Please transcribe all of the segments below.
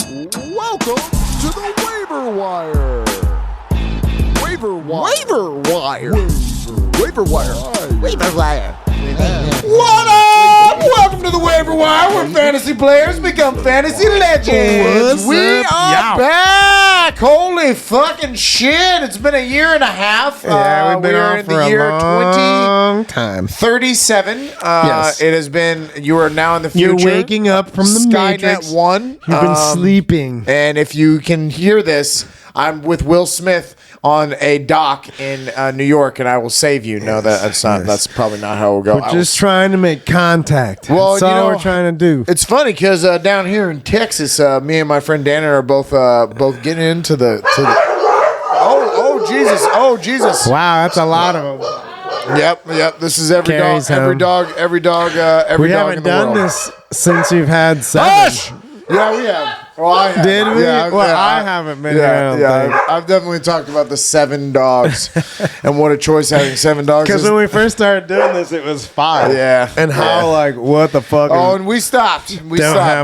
Welcome to the Waiver Wire. Waiver Wire. Waiver Wire. Waiver Wire. Waiver Wire. What up? Welcome to the Waiver Wire, where fantasy players become fantasy legends. We are back. Holy fucking shit. It's been a year and a half. Yeah, we've been we're on in for the a year long time. 2037. Yes. It has been, you are now in the future. You're waking up from the Skynet Matrix. 1. You've been sleeping. And if you can hear this, I'm with Will Smith on a dock in New York, and I will save you. No, that's not. Yes. That's probably not how it will go. We're just trying to make contact. Well, that's you all know, we're trying to do. It's funny because down here in Texas, me and my friend Dannon are both getting into the. Oh Jesus! Wow, that's a lot of them. Yep. This is every Carries dog home. every dog We in haven't the done world. this since you've had 7. Hush! Yeah, we have. Well, I have. Did we? Yeah, I haven't been here, I don't think. I've definitely talked about the 7 dogs and what a choice having 7 dogs Because is. when we first started doing this, it was 5. Yeah. And how, what the fuck? Oh, and we stopped. have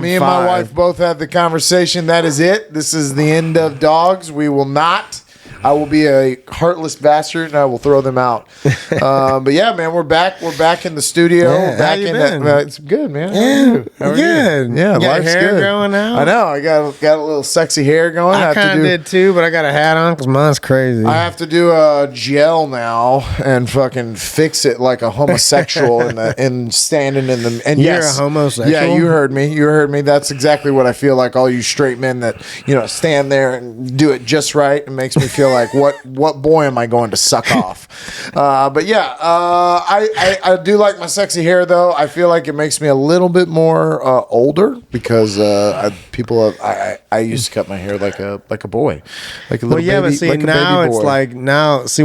Me and my 5. wife both had the conversation. That is it. This is the end of dogs. We will not. I will be a heartless bastard, and I will throw them out. But yeah, man, we're back. We're back in the studio. Yeah, We're back how you in been? that. It's good, man. Yeah, How are you? good. Yeah, You got life's hair good. growing out? I know. I got a little sexy hair going. I kind of did too, but I got a hat on because mine's crazy. I have to do a gel now and fucking fix it like a homosexual and standing in the. And You're yes, a homosexual? Yeah, you heard me. You heard me. That's exactly what I feel like. All you straight men that stand there and do it just right. It makes me feel like what boy am I going to suck off? But yeah, I do like my sexy hair though. I feel like it makes me a little bit more older because I used to cut my hair like a boy, like a little yeah, baby, but see, like a now baby it's boy. like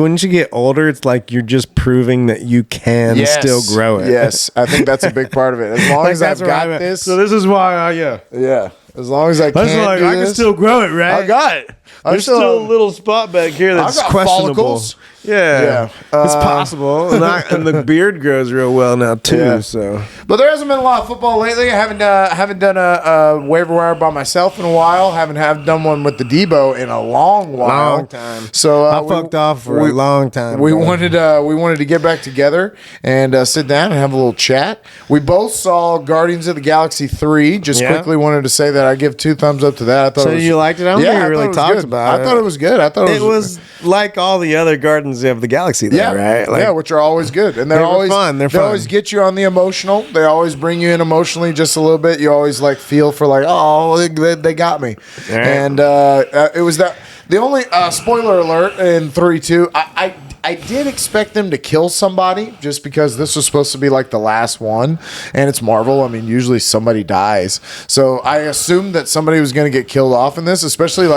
when you get older, it's like you're just proving that you can still grow it. Yes, I think that's a big part of it. As long as I've that's where I'm got at. this, So this is why yeah. As long as I can, I can still grow it, right? I got it. There's still a little spot back here that's I got questionable. follicles. Yeah, it's possible, and the beard grows real well now too. Yeah. So, But there hasn't been a lot of football lately. I haven't done a waiver wire by myself in a while. Haven't done one with the Debo in a long while. Long time. So I fucked off for a long time. We bro. wanted to get back together and sit down and have a little chat. We both saw Guardians of the Galaxy 3. Just quickly wanted to say that I give 2 thumbs up to that. I thought So it was, you liked it? I don't think I we really thought it was talked good. about it. I thought it was good. I thought It was like all the other Gardens of the Galaxy, though, right? Like, yeah, which are always good, and They were always fun. They're They fun. always get you on the emotional. They always bring you in emotionally just a little bit. You always feel for they got me, Right. and it was that. The only spoiler alert in 3-2. I did expect them to kill somebody just because this was supposed to be like the last one, and it's Marvel. I mean, usually somebody dies, so I assumed that somebody was going to get killed off in this, especially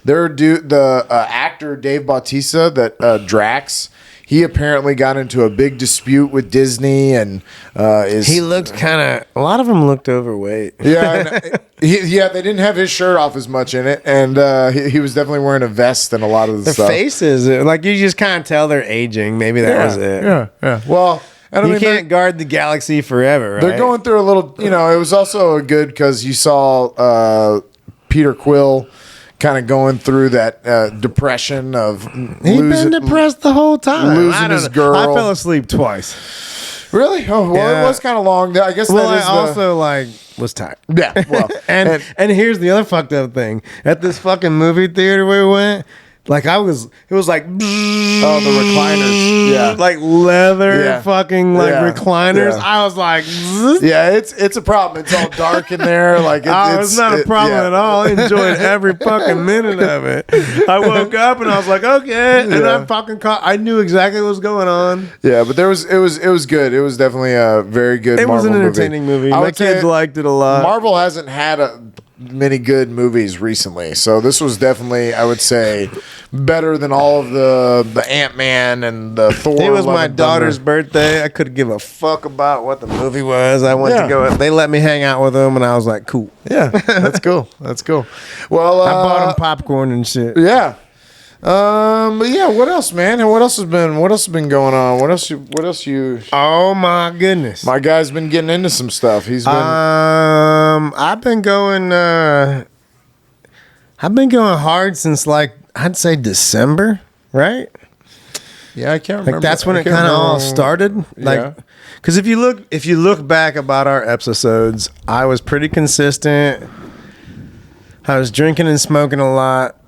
the actor Dave Bautista that Drax. He apparently got into a big dispute with Disney, and he looked a lot of them looked overweight. yeah, they didn't have his shirt off as much in it, and he was definitely wearing a vest and a lot of the Their stuff. faces, you just kind of tell they're aging. Maybe that was it. Yeah. Well, and I You mean, can't guard the galaxy forever, right? they're going through a little. It was also good because you saw Peter Quill kind of going through that depression of He's been depressed the whole time. losing I don't his know. girl. I fell asleep twice. Really? Oh, well, Yeah. it was kind of long. I guess Well, that is I also was tired. yeah. Well, And here's the other fucked up thing. At this fucking movie theater we went, it was like, oh, the recliners. Yeah. like leather Yeah. fucking Yeah. recliners. Yeah. I was like, Yeah, it's a problem. It's all dark in there. it's not a problem at all. I enjoyed every fucking minute of it. I woke up and I was like, okay, and Yeah. I fucking I knew exactly what was going on. Yeah, but it was good. It was definitely a very good. It was Marvel an entertaining movie. I My would say kids liked it a lot. Marvel hasn't had many good movies recently, so this was definitely, I would say, better than all of the Ant-Man and the Thor. It was Love my and daughter's Thunder. birthday. I couldn't give a fuck about what the movie was. I went Yeah. to go. They let me hang out with them, and I was like, cool. Yeah, that's cool. That's cool. Well, I bought them popcorn and shit. Yeah. But yeah, what else, man? And what else has been going on? What else you Oh my goodness. My guy's been getting into some stuff. He's been I've been going I've been going hard since like I'd say December, right? Yeah, I can't remember. Like that's when it kind of all started. Like, because if you look back about our episodes, I was pretty consistent. I was drinking and smoking a lot.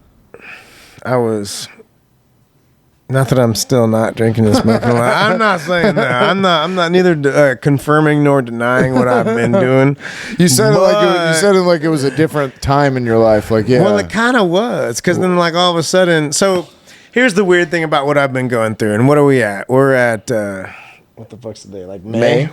I was. Not that I'm still not drinking and smoking a lot. I'm not saying that. I'm not neither confirming nor denying what I've been doing. You said it like it was a different time in your life. Like, yeah. Well, it kind of was, because then like all of a sudden. So here's the weird thing about what I've been going through. And what are we at? We're at what the fuck's the day? Like May.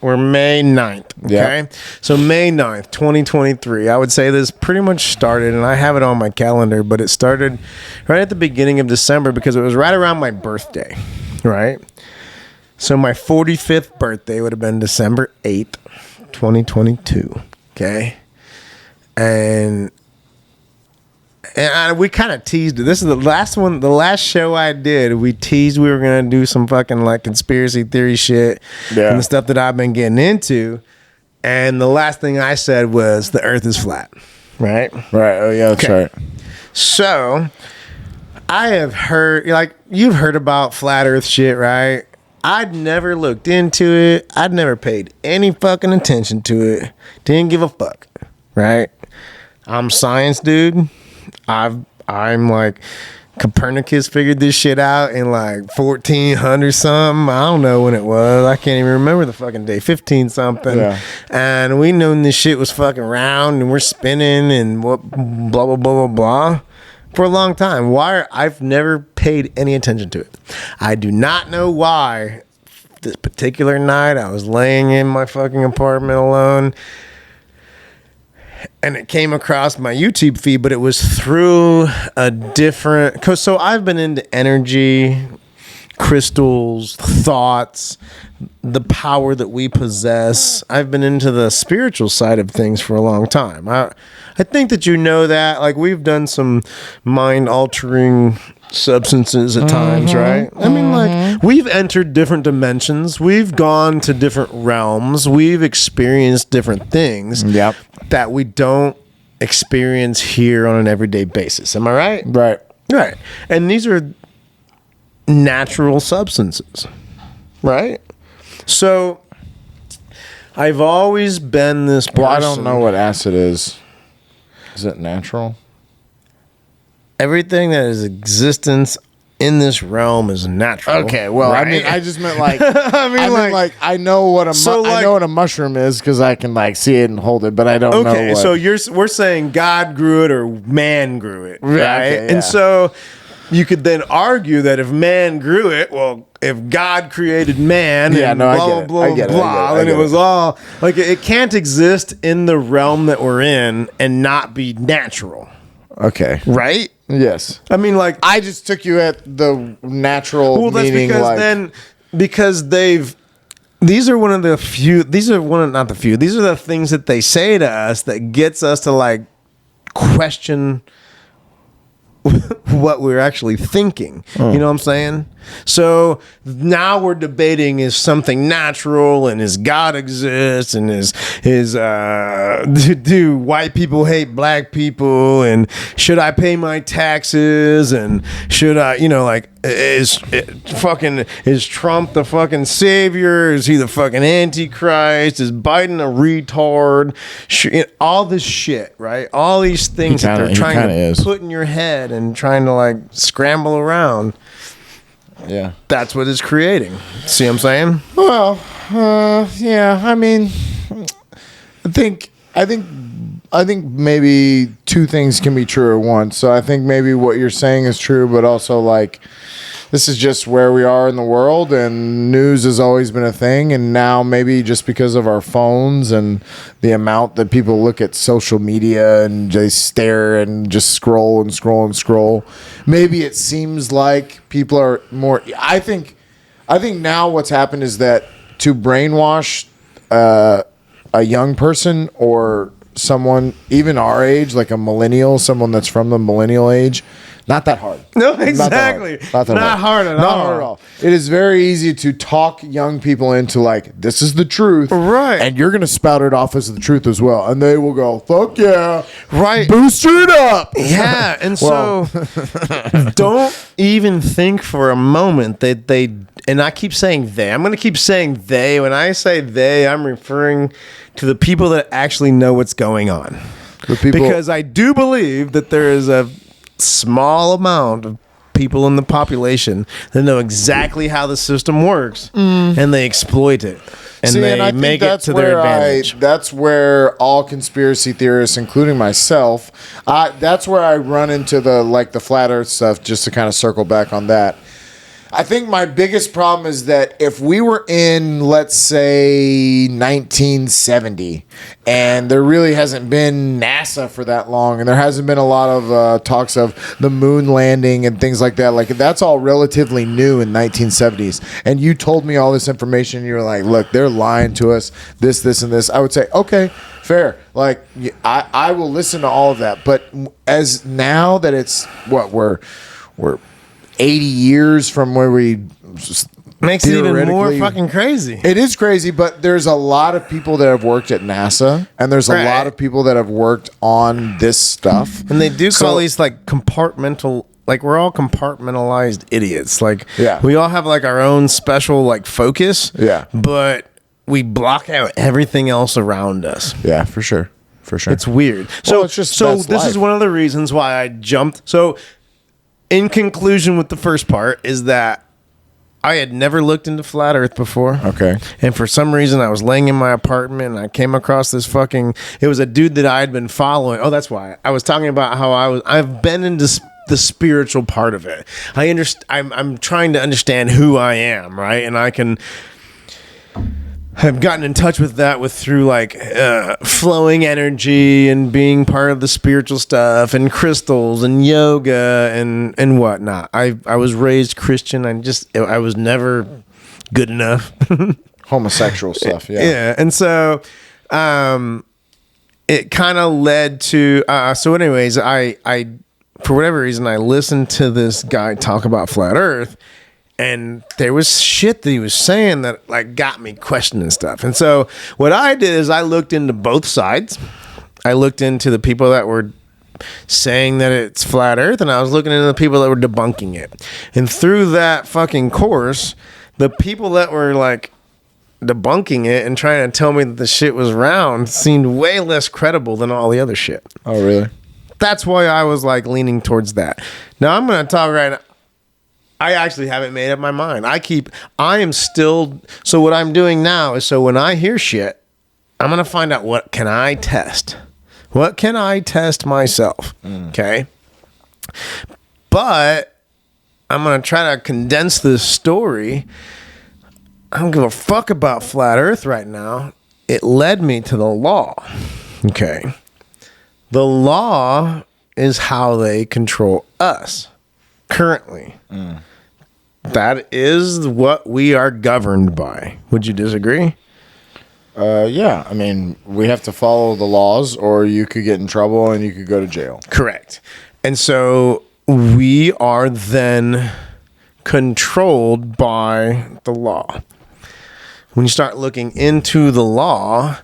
We're May 9th, okay? Yeah. So May 9th, 2023. I would say this pretty much started, and I have it on my calendar, but it started right at the beginning of December because it was right around my birthday, right? So my 45th birthday would have been December 8th, 2022, okay? And we kind of teased it. This is the last show I did. We teased we were going to do some fucking like conspiracy theory shit and the stuff that I've been getting into. And the last thing I said was the earth is flat. Right? Right. Oh, yeah, that's right. So I have heard, like, you've heard about flat earth shit, right? I'd never looked into it. I'd never paid any fucking attention to it. Didn't give a fuck. Right? I'm science dude. I'm like Copernicus figured this shit out in like 1400 something. I don't know when it was. I can't even remember the fucking day. 15 something. Yeah. And we known this shit was fucking round and we're spinning and what blah blah blah blah blah for a long time. Why? I've never paid any attention to it. I do not know why. This particular night, I was laying in my fucking apartment alone. And it came across my YouTube feed, but it was through a different... So I've been into energy, crystals, thoughts, the power that we possess. I've been into the spiritual side of things for a long time. I think that you know that. Like, we've done some mind-altering substances at times, right? I mean, like, we've entered different dimensions. We've gone to different realms. We've experienced different things that we don't experience here on an everyday basis. Am I right? Right. Right. And these are natural substances, right? So I've always been this person. Well, I don't know what acid is. Is it natural? Everything that is existence in this realm is natural. Okay, well, right? I mean, I just meant like, I know what I know what a mushroom is because I can like see it and hold it, but I don't know. Okay, so we're saying God grew it or man grew it, right? Okay, yeah. And so you could then argue that if man grew it, well, if God created man, and blah blah blah, and it was all like it can't exist in the realm that we're in and not be natural. Okay, right? Yes. I mean, like, I just took you at the natural meaning. Well, that's because these are one of the few, these are the things that they say to us that gets us to, like, question what we're actually thinking. You know what I'm saying? So now we're debating, is something natural and is God exist and do white people hate black people and should I pay my taxes and should I, is Trump the fucking savior? Is he the fucking antichrist? Is Biden a retard? All this shit, right? All these things that they're trying to put in your head and trying to like scramble around. Yeah, that's what it's creating. See what I'm saying? Well, yeah. I mean, I think maybe two things can be true at once. So I think maybe what you're saying is true, but also like this is just where we are in the world, and news has always been a thing. And now maybe just because of our phones and the amount that people look at social media and they stare and just scroll and scroll and scroll, maybe it seems like people are more. I think now what's happened is that to brainwash a young person or someone even our age, like a millennial, someone that's from the millennial age, Not that hard. No, exactly. Not hard at all. It is very easy to talk young people into like, this is the truth. Right. And you're going to spout it off as the truth as well. And they will go, fuck yeah. Right. Booster it up. Yeah. And so don't even think for a moment that they, and I keep saying they, I'm going to keep saying they. When I say they, I'm referring to the people that actually know what's going on. Because I do believe that there is a small amount of people in the population that know exactly how the system works and they exploit it and they make it to their advantage. That's where all conspiracy theorists, including myself, that's where I run into the flat earth stuff, just to kind of circle back on that. I think my biggest problem is that if we were in, let's say, 1970, and there really hasn't been NASA for that long, and there hasn't been a lot of talks of the moon landing and things like that, like that's all relatively new in 1970s, and you told me all this information, and you were like, look, they're lying to us, this, and this, I would say, okay, fair. Like, I will listen to all of that, but as now that it's, we're 80 years from where we makes it even more fucking crazy. It is crazy, but there's a lot of people that have worked at NASA, and there's a lot of people that have worked on this stuff. And they do call these like compartmental, like we're all compartmentalized idiots. Like we all have like our own special like focus. Yeah. But we block out everything else around us. Yeah, for sure. For sure. It's weird. So it's just this is one of the reasons why I jumped. So in conclusion with the first part is that I had never looked into flat earth before. Okay. And for some reason I was laying in my apartment and I came across this it was a dude that I had been following. Oh, that's why. I was talking about how I've been into the spiritual part of it. I'm trying to understand who I am, right? And I've gotten in touch with that through like flowing energy and being part of the spiritual stuff and crystals and yoga and whatnot. I was raised Christian. I was never good enough. Homosexual stuff, yeah. Yeah, and so it kind of led to. So, anyways, I for whatever reason I listened to this guy talk about flat Earth. And there was shit that he was saying that like got me questioning stuff. And so what I did is I looked into both sides. I looked into the people that were saying that it's flat earth, and I was looking into the people that were debunking it. And through that fucking course, the people that were like debunking it and trying to tell me that the shit was round seemed way less credible than all the other shit. Oh, really? That's why I was like leaning towards that. Now I'm going to talk right now. I actually haven't made up my mind. So what I'm doing now is, so when I hear shit, I'm going to find out what can I test? What can I test myself? Okay. But I'm going to try to condense this story. I don't give a fuck about flat earth right now. It led me to the law. Okay. The law is how they control us currently. That is what we are governed by. Would you disagree? Yeah. I mean, we have to follow the laws, or you could get in trouble and you could go to jail. Correct. And so we are then controlled by the law. When you start looking into the law,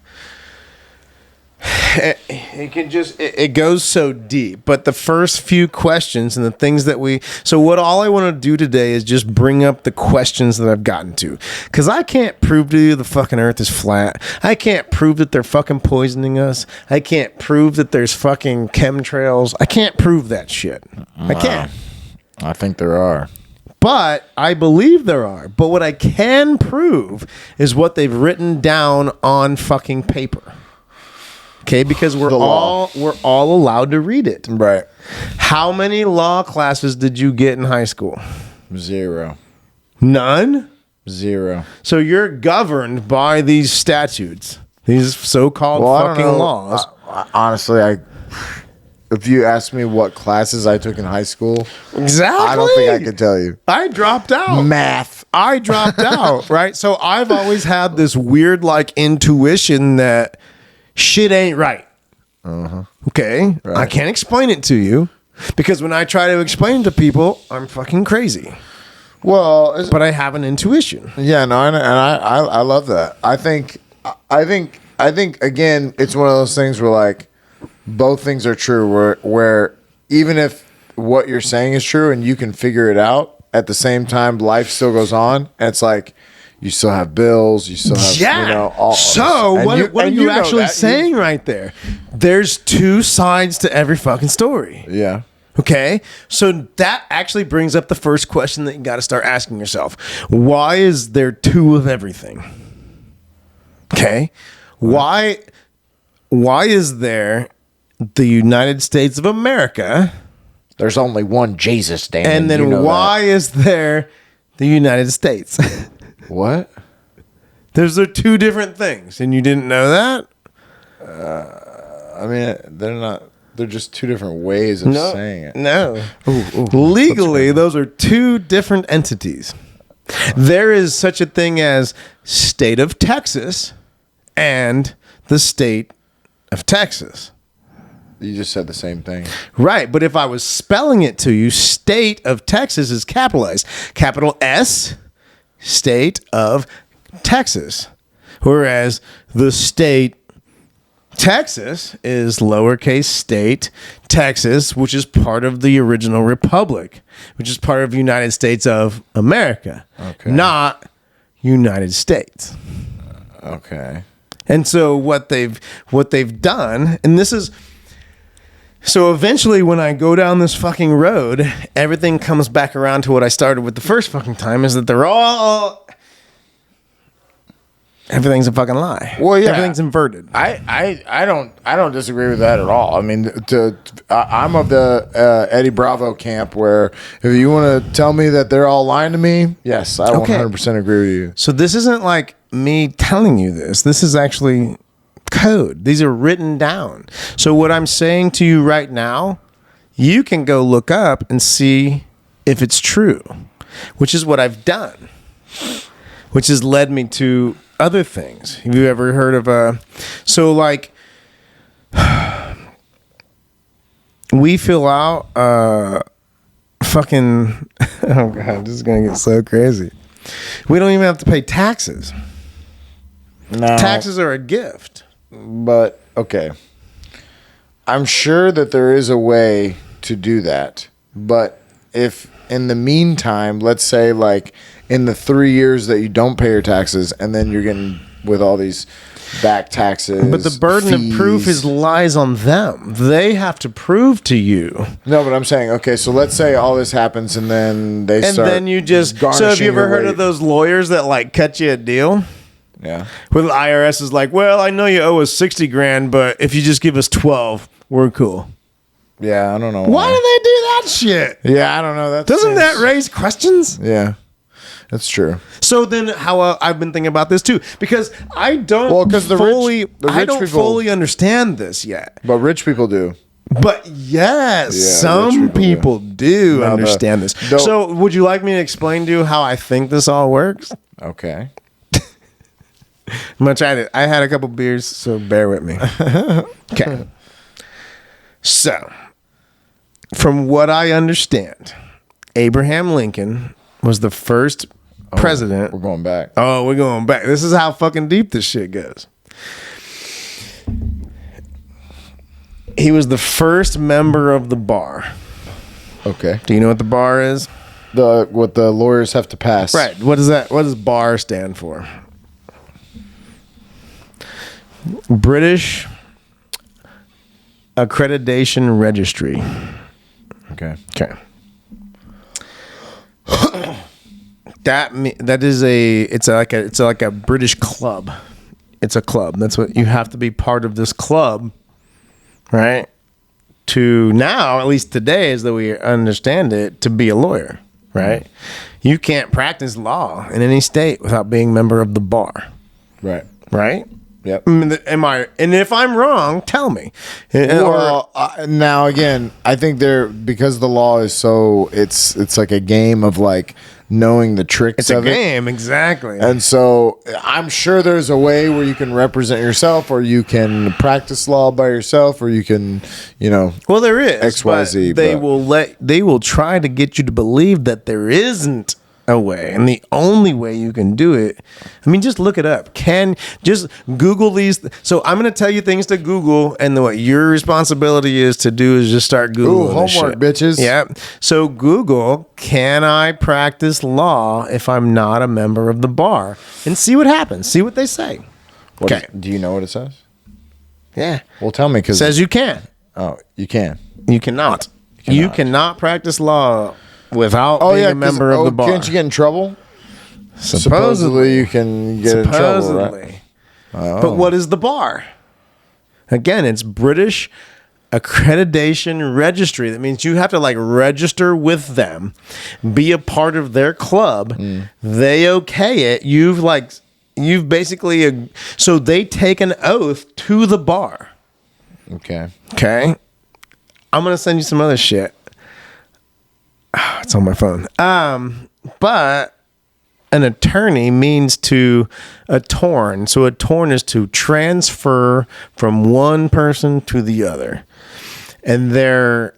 it goes so deep. But the first few questions and the things that all I want to do today is just bring up the questions that I've gotten to, because I can't prove to you the fucking earth is flat. I can't prove that they're fucking poisoning us. I can't prove that there's fucking chemtrails. I can't prove that shit. I can't. I think there are. But I believe there are. But what I can prove is what they've written down on fucking paper. Okay, because we're all allowed to read it. Right. How many law classes did you get in high school? 0. None? 0. So you're governed by these statutes, these so-called fucking laws. Honestly, if you ask me what classes I took in high school, exactly, I don't think I could tell you. I dropped out. Math. I dropped out, right? So I've always had this weird like intuition that shit ain't right. Okay. Right. I can't explain it to you. Because when I try to explain to people, I'm fucking crazy. Well, But I have an intuition. yeah, no, and I love that. I think again, it's one of those things where like both things are true. Where even if what you're saying is true and you can figure it out, at the same time, life still goes on. And it's like you still have bills, you still have all. So what are you actually saying right there? There's two sides to every fucking story. Yeah. Okay, so that actually brings up the first question that you got to start asking yourself. Why is there two of everything? Okay, why is there the United States of America? There's only one Jesus, Dannon. And then why is there the United States? What? Those are two different things, and you didn't know that? I mean, they're not. They're just two different ways of saying it. No. Legally, those are two different entities. There is such a thing as state of Texas and the state of Texas. You just said the same thing. Right, but if I was spelling it to you, state of Texas is capitalized. Capital S, state of Texas. Whereas the state Texas is lowercase state Texas, which is part of the original republic, which is part of United States of America, not United States. Okay. And so what they've done, and this is so eventually when I go down this fucking road, everything comes back around to what I started with the first fucking time, is that everything's a fucking lie. Well, yeah, everything's inverted. I don't disagree with that at all. I mean, I'm of the Eddie Bravo camp where if you want to tell me that they're all lying to me, yes, I 100% agree with you. So this isn't like me telling you this. This is actually code. These are written down. So what I'm saying to you right now, you can go look up and see if it's true, which is what I've done, which has led me to other things. Have you ever heard of so like we fill out fucking oh god, this is gonna get so crazy. We don't even have to pay taxes. No. Taxes are a gift. But okay. I'm sure that there is a way to do that. But if in the meantime, let's say like in the 3 years that you don't pay your taxes and then you're getting with all these back taxes. But the burden of proof lies on them. They have to prove to you. No, but I'm saying, okay, so let's say all this happens and then they start. And then you just. So have you ever heard of those lawyers that like cut you a deal? Yeah. Where the IRS is like, well, I know you owe us 60 grand, but if you just give us 12, we're cool. Yeah, I don't know. Why do they do that shit? Yeah, I don't know. Doesn't that raise questions? Yeah. That's true. So then, how I've been thinking about this too, because I don't fully understand this yet. But rich people do. But yes, some people do understand this. So, would you like me to explain to you how I think this all works? Okay. I'm gonna try to. I had a couple beers, so bear with me. Okay. So, from what I understand, Abraham Lincoln was the first president. We're going back. Oh, we're going back. This is how fucking deep this shit goes. He was the first member of the bar. Okay. Do you know what the bar is? What the lawyers have to pass. Right. What is that? What does bar stand for? British Accreditation Registry. Okay. Okay. That is it's like a British club. It's a club. That's what you have to be part of, this club, right? To now, at least today, as though we understand it, to be a lawyer, right? You can't practice law in any state without being a member of the bar. Right. Right? Yep. And if I'm wrong, tell me. Well, now again, I think because the law is so it's like a game of like knowing the tricks It's a of it. game, exactly. And so I'm sure there's a way where you can represent yourself, or you can practice law by yourself, or you can, Well, there is XYZ, but they will try to get you to believe that there isn't a way, and the only way you can do it, I mean, just look it up. Just Google these. So I'm going to tell you things to Google, and what your responsibility is to do is just start Googling. Ooh, homework, this shit. bitches. Yeah. So Google, can I practice law if I'm not a member of the bar, and see what happens. See what they say. Okay. Do you know what it says? Yeah. Well, tell me, because Says you can. oh, you can. You cannot. You cannot practice law without being a member of the bar. Can't you get in trouble? Supposedly you can get in trouble, right? But what is the bar? Again, it's British Accreditation Registry. That means you have to register with them, be a part of their club. They okay it. You've basically so they take an oath to the bar. Okay. I'm gonna send you some other shit. It's on my phone. But an attorney means to attorn. So attorn is to transfer from one person to the other. And their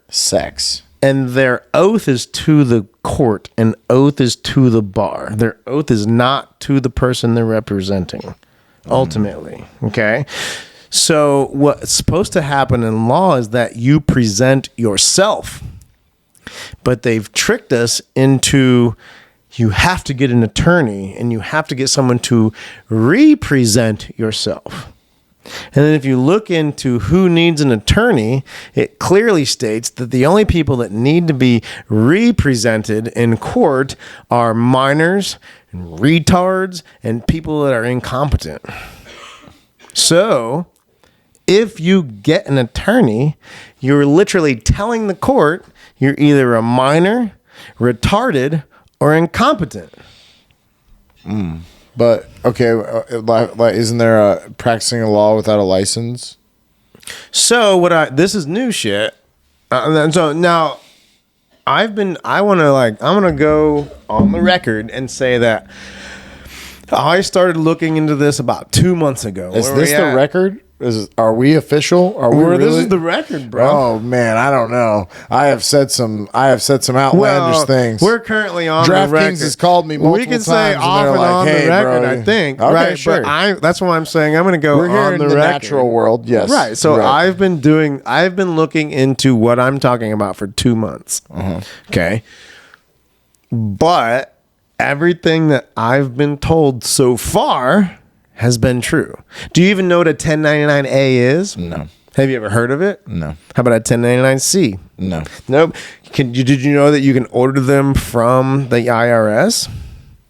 oath is to the court. An oath is to the bar. Their oath is not to the person they're representing, ultimately. Okay? So what's supposed to happen in law is that you present yourself. But they've tricked us into, you have to get an attorney and you have to get someone to represent yourself. And then if you look into who needs an attorney, it clearly states that the only people that need to be represented in court are minors and retards and people that are incompetent. So if you get an attorney, you're literally telling the court you're either a minor, retarded, or incompetent. But okay, isn't there a practicing a law without a license? So this is new shit. So now I'm gonna go on the record and say that I started looking into this about 2 months ago. Is this the record? Are we official? Are we really? This is the record, bro. Oh man, I don't know. I have said some outlandish things. We're currently on the record. DraftKings has called me multiple times. We can say off and on the record, I think. Okay, right? sure. But that's why I'm saying I'm going to go We're here on in the the record. natural world, yes. Right. So right. I've been looking into what I'm talking about for 2 months. Okay. But everything that I've been told so far has been true. Do you even know what a 1099A is? No. Have you ever heard of it? No. How about a 1099C? No. Nope. Did you know that you can order them from the IRS?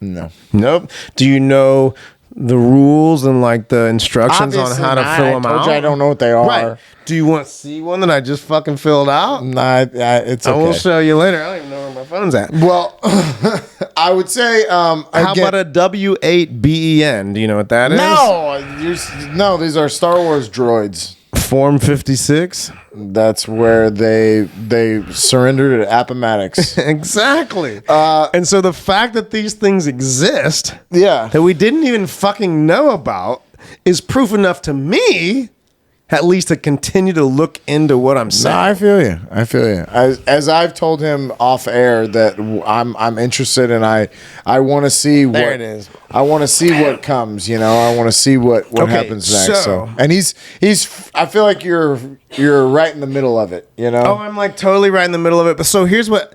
No. Nope. Do you know the rules and the instructions Obviously on how to fill them I told out? you I don't know what they are. Right. Do you want to see one that I just fucking filled out? Nah, it's okay. I will show you later. I don't even know where my phone's at. Well, I would say, How about a W8BEN? Do you know what that is? No, these are Star Wars droids. Form 56? That's where they surrendered at Appomattox. Exactly. And so the fact that these things exist, Yeah. that we didn't even fucking know about, is proof enough to me, at least, to continue to look into what I'm saying. No, I feel you. As I've told him off air that I'm interested, and I want to see what There it is. I want to see what comes. I want to see what happens next. So, and he's. I feel like you're right in the middle of it. Oh, I'm totally right in the middle of it. But so here's what.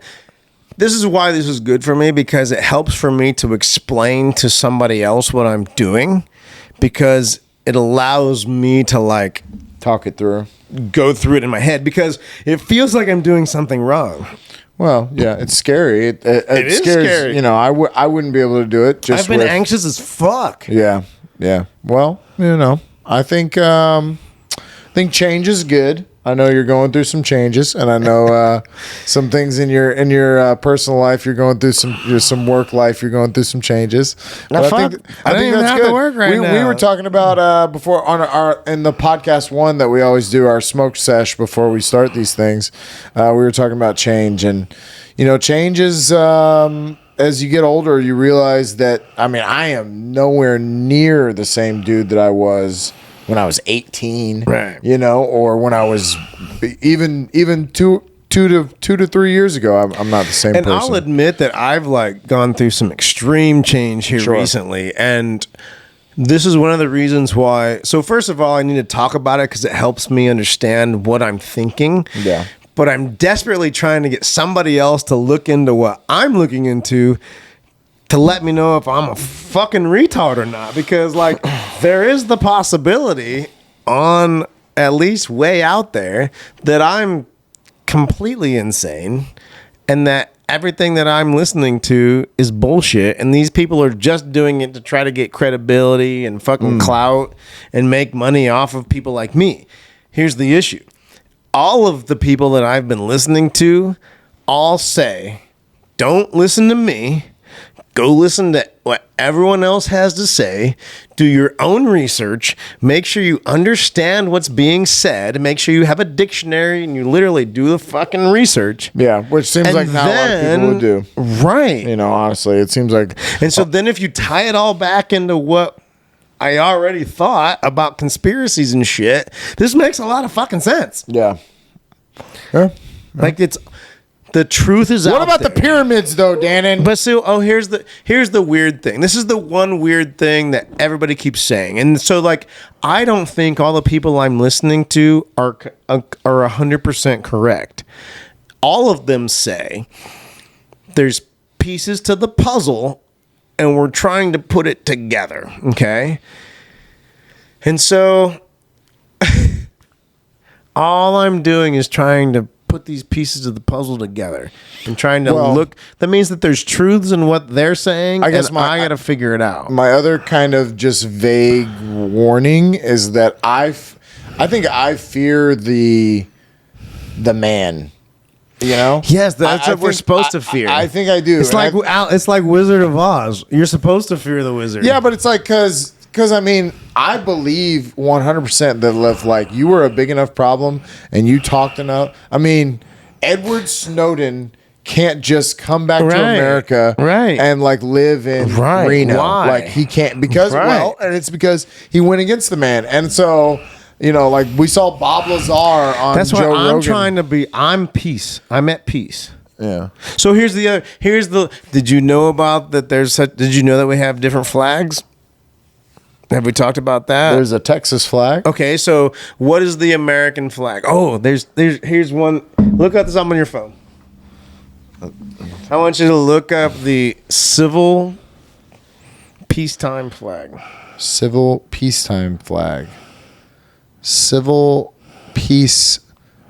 This is why this is good for me, because it helps for me to explain to somebody else what I'm doing, because it allows me to talk it through, go through it in my head, because it feels like I'm doing something wrong. Well, yeah, it's scary. It is scares, scary. I wouldn't be able to do it. I've been anxious as fuck. Yeah. Well, I think change is good. I know you're going through some changes, and I know some things in your personal life. You're going through some work life. You're going through some changes. I think don't even that's have good. to work right now. We were talking about before on in the podcast one that we always do, our smoke sesh before we start these things. We were talking about change, and change is as you get older, you realize that, I mean, I am nowhere near the same dude that I was when I was 18, right? You know, or when I was even 2 to 3 years ago. I'm not the same person. And I'll admit that I've like gone through some extreme change here recently, and this is one of the reasons why. So first of all, I need to talk about it because it helps me understand what I'm thinking. Yeah. But I'm desperately trying to get somebody else to look into what I'm looking into to let me know if I'm a fucking retard or not. Because like there is the possibility on at least way out there that I'm completely insane and that everything that I'm listening to is bullshit, and these people are just doing it to try to get credibility and fucking clout and make money off of people like me. Here's the issue. All of the people that I've been listening to all say, don't listen to me. Go listen to what everyone else has to say. Do your own research. Make sure you understand what's being said. Make sure you have a dictionary and you literally do the fucking research. Yeah, which seems like not a lot of people would do. Right. You know, honestly, it seems like. And so then if you tie it all back into what I already thought about conspiracies and shit, this makes a lot of fucking sense. Yeah. Yeah. Like it's the truth is out there. What about the pyramids though, Dannon? But so here's the weird thing. This is the one weird thing that everybody keeps saying. And so like I don't think all the people I'm listening to are 100% correct. All of them say there's pieces to the puzzle and we're trying to put it together, okay? And so all I'm doing is trying to put these pieces of the puzzle together and trying to look. That means that there's truths in what they're saying. I guess I got to figure it out. My other kind of just vague warning is that I think I fear the man. You know? Yes, that's what we're supposed to fear. I think I do. It's like Wizard of Oz. You're supposed to fear the wizard. Yeah, but it's like because I mean, I believe 100% that if like you were a big enough problem and you talked enough. I mean, Edward Snowden can't just come back to America and like live in Reno. Why? Like he can't and it's because he went against the man. And so, you know, like we saw Bob Lazar on That's Joe why I'm Rogan. trying to be. I'm peace. I'm at peace. Yeah. So here's the. Did you know about that? Did you know that we have different flags? Have we talked about that? There's a Texas flag. Okay, so what is the American flag? Oh, here's one. Look up this up on your phone. I want you to look up the civil peacetime flag. Civil peacetime flag. Civil peace.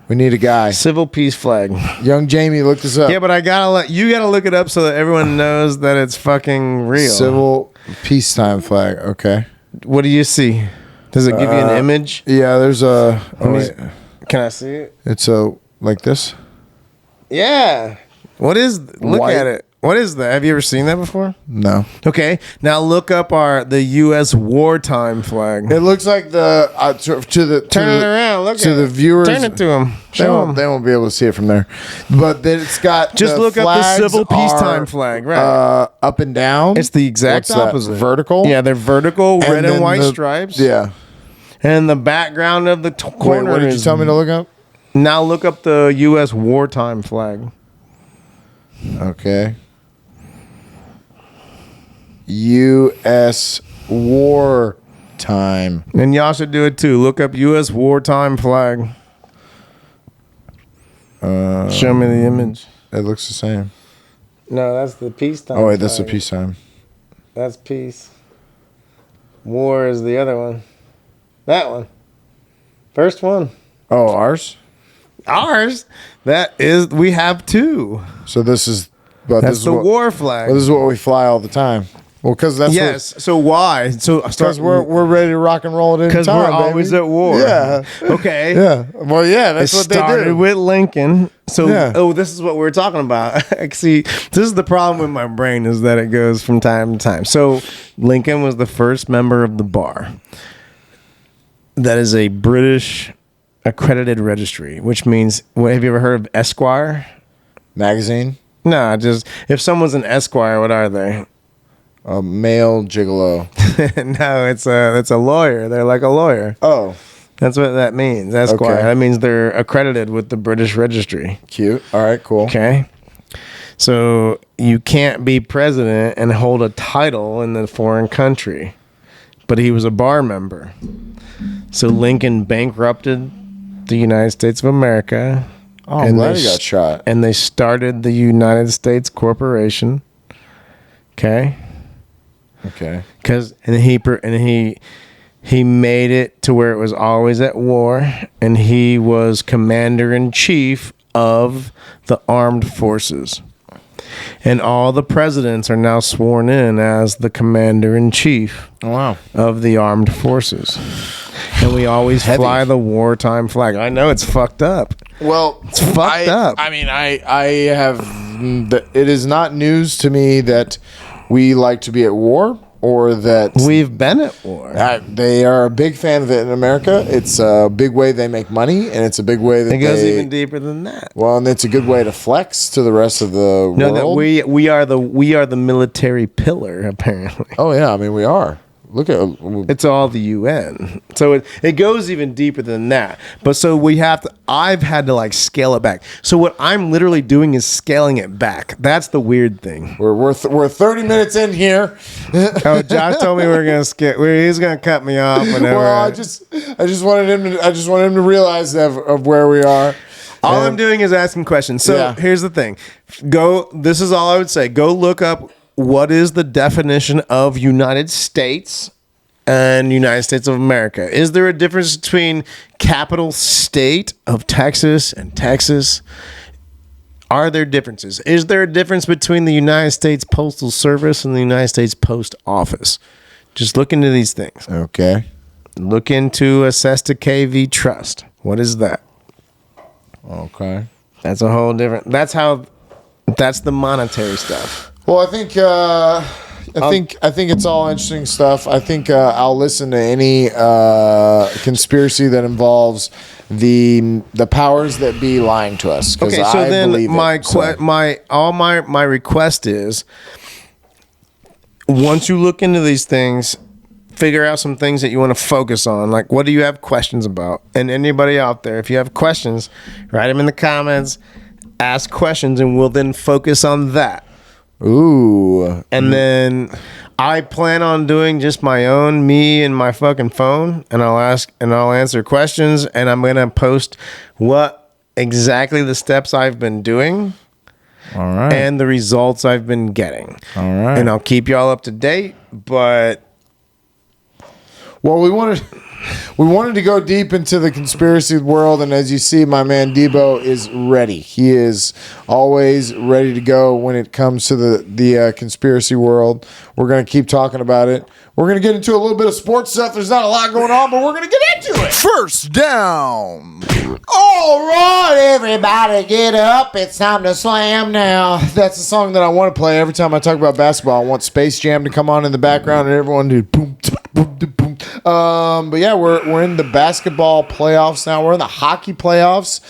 We need a guy. Civil peace flag. Young Jamie, look this up. Yeah, but you gotta look it up so that everyone knows that it's fucking real. Civil peacetime flag. Okay. What do you see? Does it give you an image? Yeah, there's a. Can I see it? It's like this. Yeah. Look White. at it. What is that? Have you ever seen that before? No. Okay. Now look up the U.S. wartime flag. It looks like the Turn it around. Look to at the it. viewers. Turn it to them. They won't be able to see it from there. But then it's got Just look up the civil peacetime flag. Right. Up and down. It's the exact What's that? opposite. Vertical. Yeah, they're vertical, red and then white the- stripes. Yeah. And the background of the corner. Wait, what did you tell me to look up? Now look up the U.S. wartime flag. Okay. U.S. wartime. And y'all should do it too. Look up U.S. wartime flag. Show me the image. It looks the same. No, that's the peacetime. Oh wait, that's the flag. peacetime. That's peace. War is the other one. That one. First one. Oh, ours. Ours. We have two. So this is. But That's this is the what, war flag. Well, this is what we fly all the time. Well, because that's yes. So why? So because we're ready to rock and roll at any time. Because we're always baby. at war. Yeah. Okay. Yeah. Well, yeah. That's It what they started do. with Lincoln. So, Yeah. this is what we're talking about. See, this is the problem with my brain is that it goes from time to time. So, Lincoln was the first member of the bar. That is a British accredited registry, which means, have you ever heard of Esquire? Magazine. No, just if someone's an Esquire, what are they? A male gigolo. No, it's a lawyer. They're like a lawyer. Oh, That's what that means. Esquire. Okay. That means they're accredited with the British Registry. cute. All right, cool. Okay. So you can't be president and hold a title in the foreign country. But he was a bar member. So Lincoln bankrupted the United States of America. Oh, I'm glad he got shot. And they started the United States Corporation. Okay. Okay. He made it to where it was always at war, and he was commander-in-chief of the armed forces. And all the presidents are now sworn in as the commander-in-chief Wow. of the armed forces. And we always fly the wartime flag. I know it's fucked up. Well, It's fucked up. I mean, I have. It is not news to me that we like to be at war, or that We've been at war. they are a big fan of it in America. It's a big way they make money, and it's a big way that It goes even deeper than that. Well, and it's a good way to flex to the rest of the No, world. that we are the military pillar, apparently. Oh yeah, I mean we are. Look at It's all the UN. So it goes even deeper than that. But so I've had to like scale it back. So what I'm literally doing is scaling it back. That's the weird thing. we're 30 minutes in here. Oh, Josh told me we were going to skip. He's going to cut me off whenever. Well, I just wanted him to realize of where we are. All I'm doing is asking questions. So Yeah. here's the thing. This is all I would say. Go look up what is the definition of United States and United States of America. Is there a difference between capital state of Texas and Texas? Are there differences? Is there a difference between the United States Postal Service and the United States Post Office? Just look into these things. Okay. Look into Assesta KV Trust. What is that? Okay. That's a whole different. That's the monetary stuff. Well, I think it's all interesting stuff. I think I'll listen to any conspiracy that involves the powers that be lying to us. Okay, so I then believe my request is, once you look into these things, figure out some things that you want to focus on. Like, what do you have questions about? And anybody out there, if you have questions, write them in the comments. Ask questions, and we'll then focus on that. Ooh. And then I plan on doing just me and my fucking phone, and I'll answer questions, and I'm gonna post what exactly the steps I've been doing. All right. And the results I've been getting. All right. And I'll keep y'all up to date, but Well, we wanted to go deep into the conspiracy world, and as you see, my man Debo is ready. He is always ready to go when it comes to the conspiracy world. We're going to keep talking about it. We're going to get into a little bit of sports stuff. There's not a lot going on, but we're going to get into it. First down. All right, everybody, get up. It's time to slam now. That's the song that I want to play every time I talk about basketball. I want Space Jam to come on in the background and everyone do boom, boom, boom, boom. But yeah, we're in the basketball playoffs now. We're in the hockey playoffs.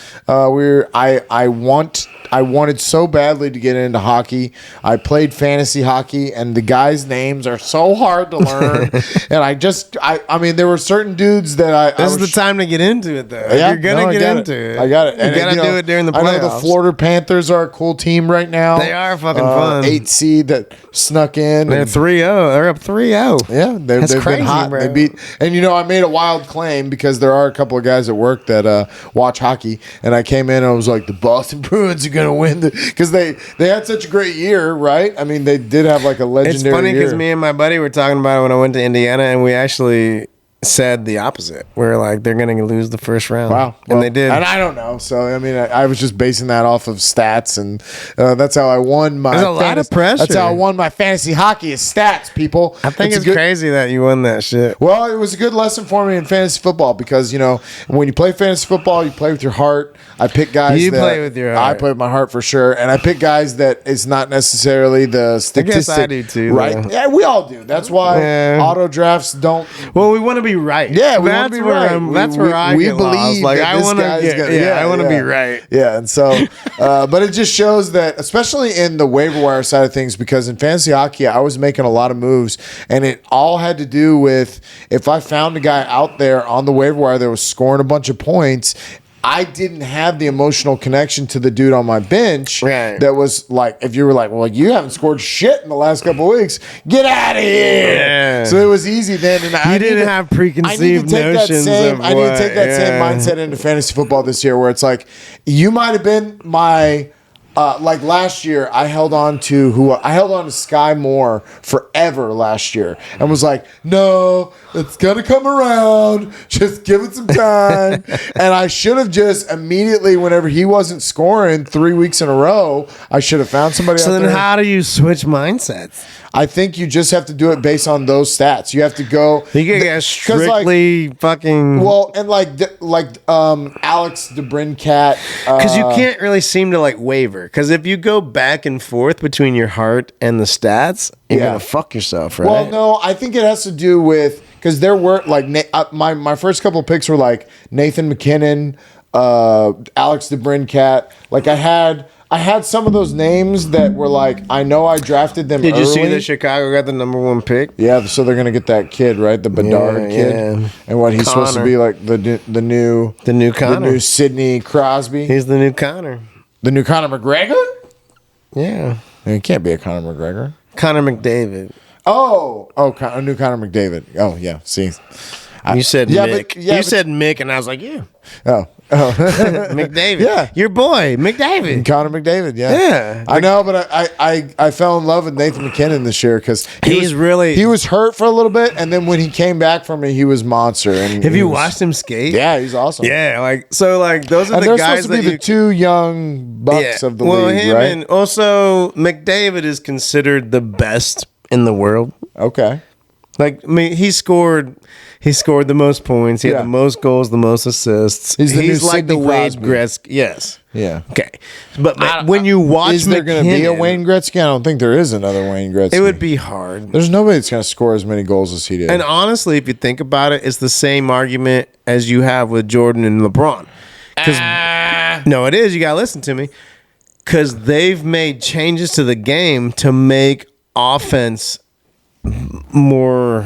I wanted so badly to get into hockey. I played fantasy hockey, and the guys' names are so hard to learn. And I mean, there were certain dudes that this is the time to get into it, though. Yeah, You're gonna get into it. I got it. You gotta do it during the playoffs. I know the Florida Panthers are a cool team right now. They are fucking fun. 8 seed that snuck in. They're 3-0. They're up 3-0. Yeah, they've crazy, been hot. bro. They beat, and I made a wild claim because there are a couple of guys at work that watch hockey, and I came in and I was like, the Boston Bruins are gonna win because they had such a great year, right? I mean, they did have like a legendary. It's funny because year. me and my buddy were talking about it when I went to Indiana, and we actually said the opposite. We're like, they're going to lose the first round. Wow. And they did. And I don't know. So, I mean, I was just basing that off of stats, and that's how I won my There's a lot of pressure. That's how I won my fantasy hockey is stats, people. I think it's crazy that you won that shit. Well, it was a good lesson for me in fantasy football because, when you play fantasy football, you play with your heart. I pick guys You play with your heart. I play with my heart for sure. And I pick guys that it's not necessarily the statistic. I do too, right? though. Yeah, we all do. That's why auto drafts don't. Well, we want to be be right. Yeah, we want to be right. That's where I get lost. Like, I want to I want to be right. Yeah, and so, but it just shows that, especially in the waiver wire side of things, because in fantasy hockey, I was making a lot of moves, and it all had to do with if I found a guy out there on the waiver wire that was scoring a bunch of points, I didn't have the emotional connection to the dude on my bench that was like, if you were like, well, you haven't scored shit in the last couple of weeks, get out of here. Yeah. So it was easy then. And I didn't have preconceived notions. I need to take that same mindset into fantasy football this year, where it's like, you might have been my... like last year, I held on to Sky Moore forever last year, and was like, "No, it's gonna come around. Just give it some time." And I should have just immediately, whenever he wasn't scoring 3 weeks in a row, I should have found somebody. So then, how do you switch mindsets? I think you just have to do it based on those stats. You have to go. You can get strictly fucking. Well, and Alex DeBrincat, because you can't really seem to like waver. Because if you go back and forth between your heart and the stats, you're gonna fuck yourself, right? Well, no, I think it has to do with because there were like my first couple of picks were like Nathan McKinnon, Alex DeBrincat. Like I had some of those names that were like, I know I drafted them. Did early. You see that Chicago got the number 1 pick? Yeah, so they're gonna get that kid, right? The Bedard kid, and what he's supposed to be like the new Connor, the new Sidney Crosby. He's the new Connor. The new Conor McGregor? Yeah. It can't be a Conor McGregor. Conor McDavid. A new Conor McDavid. Oh, yeah. See. You said Mick. You said Mick, and I was like, yeah. Oh. McDavid. Yeah. Your boy, McDavid. Conor McDavid, yeah. Yeah. I know, but I fell in love with Nathan McKinnon this year because he was hurt for a little bit, and then when he came back from it, he was monster. And have you watched him skate? Yeah, he's awesome. Yeah, those are the guys that the two young bucks of the league, right? And also McDavid is considered the best in the world. Okay. Like, I mean, he scored the most points. He had the most goals, the most assists. He's like the Wayne Crosby. Gretzky. Yes. Yeah. Okay. But when you watch, is there going to be a Wayne Gretzky? I don't think there is another Wayne Gretzky. It would be hard. There's nobody that's going to score as many goals as he did. And honestly, if you think about it, it's the same argument as you have with Jordan and LeBron. No, it is. You got to listen to me. Because they've made changes to the game to make offense more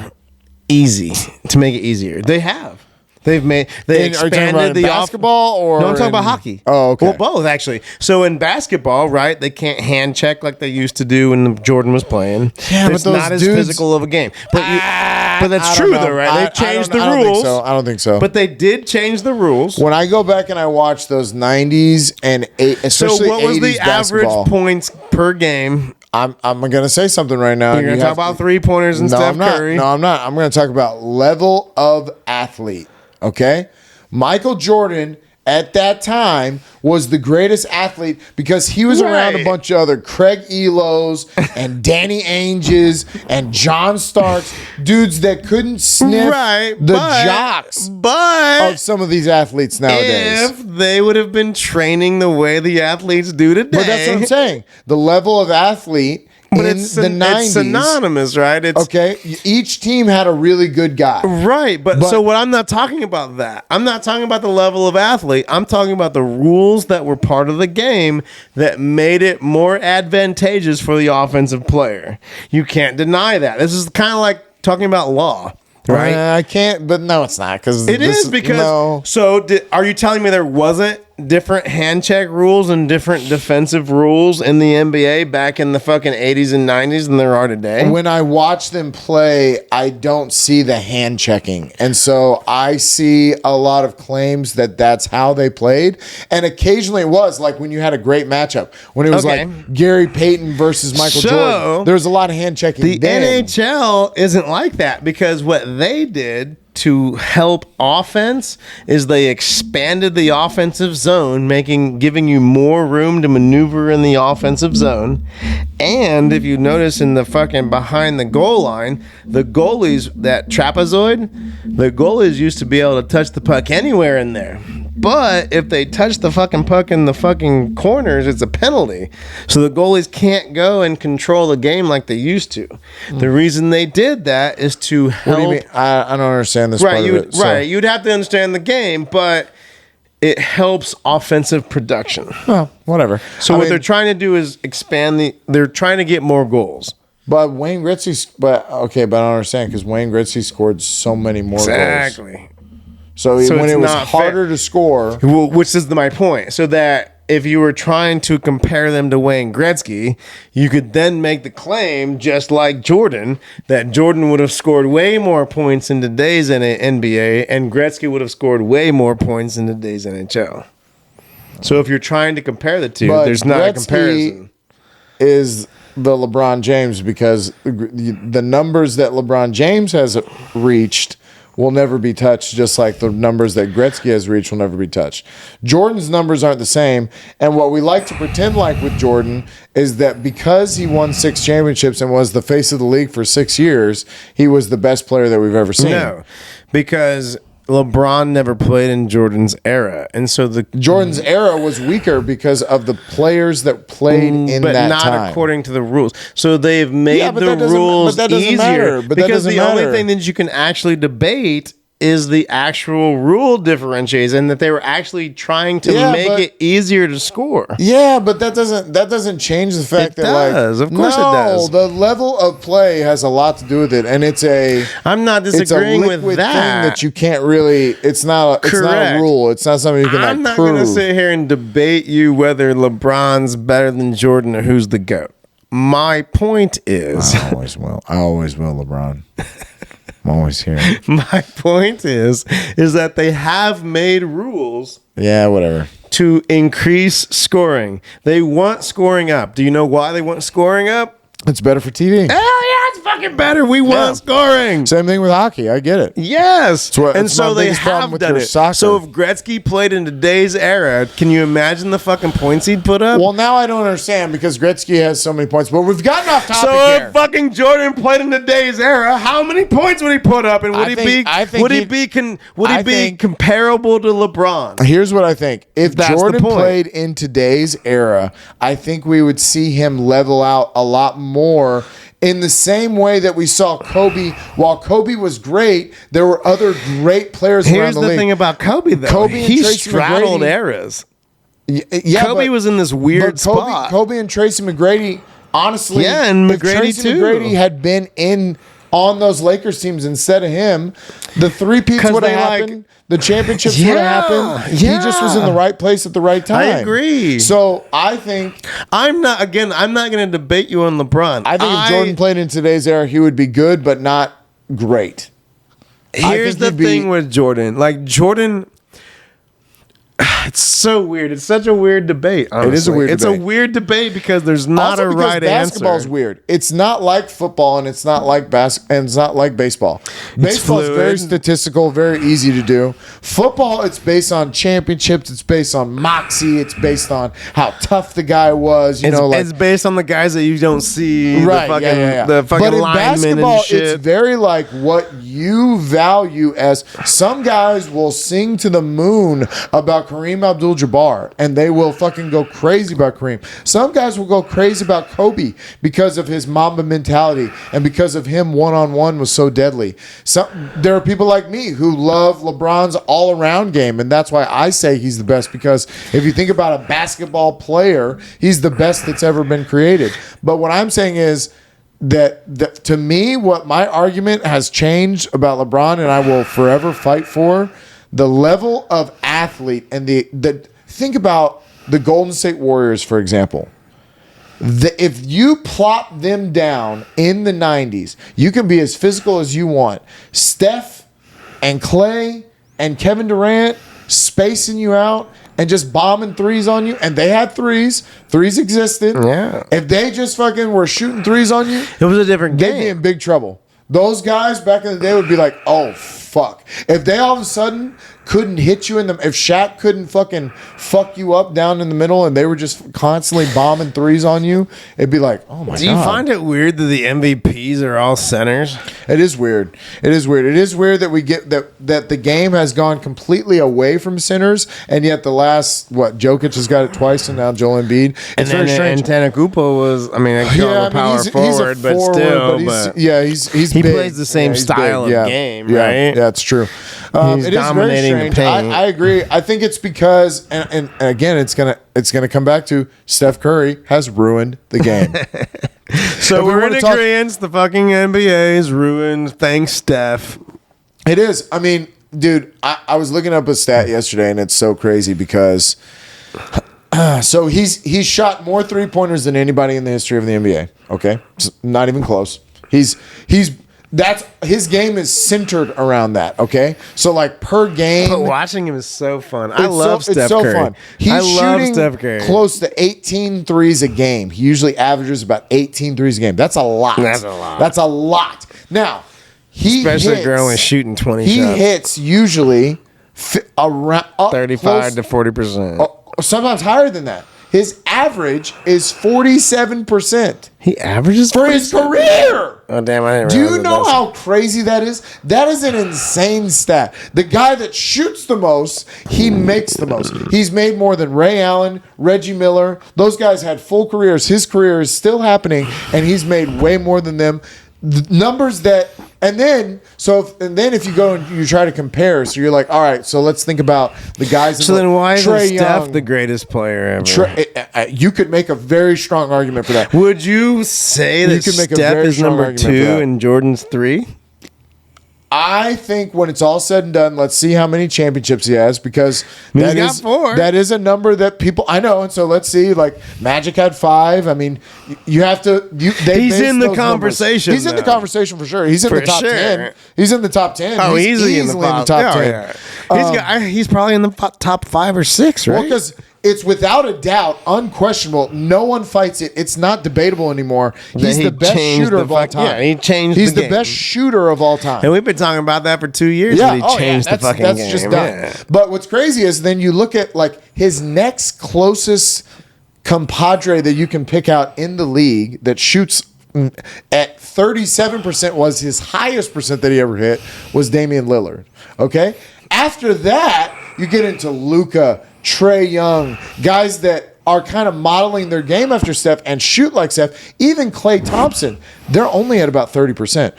easy, to make it easier. They have. They expanded the basketball or no, I'm talking about hockey. Oh, okay. Well, both actually. So in basketball, right, they can't hand check like they used to do when Jordan was playing. Yeah, it's but not as physical of a game. But that's true though, right? They changed the rules. I don't think so. But they did change the rules. When I go back and I watch those 90s and especially 80s so what was the average points per game? I'm going to say something right now. You're going to talk about 3-pointers and Steph Curry? No, I'm not. I'm going to talk about level of athlete. Okay? Michael Jordan at that time was the greatest athlete because he was around a bunch of other Craig Elos and Danny Ainges and John Starks, dudes that couldn't sniff jocks of some of these athletes nowadays. If they would have been training the way the athletes do today. But that's what I'm saying. The level of athlete in the 90s. It's synonymous, right? Okay. Each team had a really good guy. Right. But so what I'm not talking about that. I'm not talking about the level of athlete. I'm talking about the rules that were part of the game that made it more advantageous for the offensive player. You can't deny that. This is kind of like talking about law. Right? I can't, but no, it's not. It is because. No. So, are you telling me there wasn't different hand check rules and different defensive rules in the NBA back in the fucking 80s and 90s than there are today? When I watch them play, I don't see the hand checking. And so I see a lot of claims that that's how they played. And occasionally it was like when you had a great matchup, when it was like Gary Payton versus Michael Jordan. There was a lot of hand checking. The NHL isn't like that because what they did to help offense is they expanded the offensive zone, giving you more room to maneuver in the offensive zone. And if you notice in the fucking behind the goal line, the goalies, that trapezoid, the goalies used to be able to touch the puck anywhere in there. But if they touch the fucking puck in the fucking corners, it's a penalty. So the goalies can't go and control the game like they used to. The reason they did that is to help. What do you mean? I don't understand this part of it. Right, you'd have to understand the game, but it helps offensive production. Well, whatever. So what they're trying to do is expand they're trying to get more goals. But Wayne Gretzky, but I don't understand because Wayne Gretzky scored so many more goals. Exactly. So when it was harder to score. Well, which is my point. So that if you were trying to compare them to Wayne Gretzky, you could then make the claim, just like Jordan, that Jordan would have scored way more points in today's NBA and Gretzky would have scored way more points in today's NHL. So if you're trying to compare the two, there's not a comparison. Is the LeBron James, because the numbers that LeBron James has reached will never be touched, just like the numbers that Gretzky has reached will never be touched. Jordan's numbers aren't the same, and what we like to pretend like with Jordan is that because he won 6 championships and was the face of the league for 6 years, he was the best player that we've ever seen. No, because LeBron never played in Jordan's era, and so Jordan's era was weaker because of the players that played in that time. But not according to the rules. So they've made the rules easier. Because the only thing that you can actually debate is the actual rule differentiation, and that they were actually trying to make it easier to score. Yeah, but that doesn't change the fact it does. Of course it does. The level of play has a lot to do with it, and I'm not disagreeing with thing that. That you can't really. It's not a rule. It's not something you can. I'm not going to sit here and debate you whether LeBron's better than Jordan or who's the GOAT. My point is, I always will, LeBron. I'm always here. My point is that they have made rules. Yeah, whatever. To increase scoring. They want scoring up. Do you know why they want scoring up? It's better for TV. Hell yeah, it's fucking better. We want scoring. Same thing with hockey. I get it. Yes. And so they have done it. Soccer. So if Gretzky played in today's era, can you imagine the fucking points he'd put up? Well, now I don't understand because Gretzky has so many points. But we've gotten off topic here. So if fucking Jordan played in today's era, how many points would he put up? And would he be comparable to LeBron? Here's what I think. If Jordan played in today's era, I think we would see him level out a lot more. In the same way that we saw Kobe, while Kobe was great, there were other great players around the league. Here's the thing about Kobe, though. He straddled eras. Yeah, Kobe was in this weird spot. Kobe and Tracy McGrady, honestly, and McGrady if Tracy too. McGrady had been on those Lakers teams instead of him, the three-peats would have happened. The championships would have happened. Yeah. He just was in the right place at the right time. I agree. So I think I'm not going to debate you on LeBron. I think if Jordan played in today's era, he would be good, but not great. Here's the thing with Jordan. Like Jordan, it's so weird. It's such a weird debate. Honestly. It is a weird debate. It's a weird debate because there's not a right answer. Basketball's weird. It's not like football, and it's not like and it's not like baseball. Baseball is very statistical, very easy to do. Football, it's based on championships. It's based on moxie. It's based on how tough the guy was. It's based on the guys that you don't see. Right. The fucking but in linemen basketball, and shit. it's very like what you value as. Some guys will sing to the moon about Kareem Abdul-Jabbar, and they will fucking go crazy about Kareem. Some guys will go crazy about Kobe because of his Mamba mentality and because of him one-on-one was so deadly. There are people like me who love LeBron's all-around game, and that's why I say he's the best, because if you think about a basketball player, he's the best that's ever been created. But what I'm saying is that to me, what my argument has changed about LeBron, and I will forever fight for, the level of athlete and the think about the Golden State Warriors, for example. If you plop them down in the 90s, you can be as physical as you want. Steph and Clay and Kevin Durant spacing you out and just bombing threes on you. And they had threes. Threes existed. Yeah. If they just fucking were shooting threes on you, it was a different game. They'd be in big trouble. Those guys back in the day would be like, oh, fuck. If they all of a sudden couldn't hit you if Shaq couldn't fucking fuck you up down in the middle and they were just constantly bombing threes on you, it'd be like, oh my God. Do you find it weird that the MVPs are all centers? It is weird. It is weird that we get that the game has gone completely away from centers, and yet the last Jokic has got it twice, and now Joel Embiid. It's very strange. And Antetokounmpo was, I mean, I call him a power forward, but still, he big. plays the same style of game, right? Yeah, it's true. He's dominating the paint. I agree. I think it's because, and again, it's gonna come back to Steph Curry has ruined the game. So we're in agreement. The fucking NBA is ruined. Thanks, Steph. It is. I mean, dude, I was looking up a stat yesterday, and it's so crazy because so he's shot more 3-pointers than anybody in the history of the NBA. Okay, it's not even close. That's his game is centered around that. Okay, so like per game, but watching him is so fun. I love Steph Curry. It's so fun. He's shooting Steph Curry. Close to 18 threes a game. He usually averages about 18 threes a game. That's a lot. That's a lot. Now especially growing shooting 20 shots. He hits usually around 35 to 40%. Sometimes higher than that. His average is 47%. He averages for his career. Oh, damn. I didn't Do you know how crazy that is? That is an insane stat. The guy that shoots the most, he makes the most. He's made more than Ray Allen, Reggie Miller. Those guys had full careers. His career is still happening, and he's made way more than them. The numbers that, and then if you go and you try to compare, so you're like, all right, so let's think about the guys. So then why isn't Steph the greatest player ever? You could make a very strong argument for that. Would you say that Steph is number 2 and Jordan's 3? I think when it's all said and done, let's see how many championships he has, because he's got 4. That is a number that people I know, and so let's see. Like Magic had 5. I mean, you have to. He's in the conversation. He's in the conversation for sure. He's in the top 10. He's in the top 10. Oh, he's easily in the top 10. Yeah. He's probably in the top 5 or 6, right? Well, because it's without a doubt, unquestionable. No one fights it. It's not debatable anymore. He's the best shooter of all time. Yeah, he changed He's the game. best shooter of all time. And we've been talking about that for 2 years. Yeah, he changed the fucking game. That's just done. Yeah. But what's crazy is then you look at like his next closest compadre that you can pick out in the league that shoots at 37% was his highest percent that he ever hit was Damian Lillard. Okay? After that, you get into Luka, Trae Young, guys that are kind of modeling their game after Steph and shoot like Steph. Even Klay Thompson, they're only at about 30%.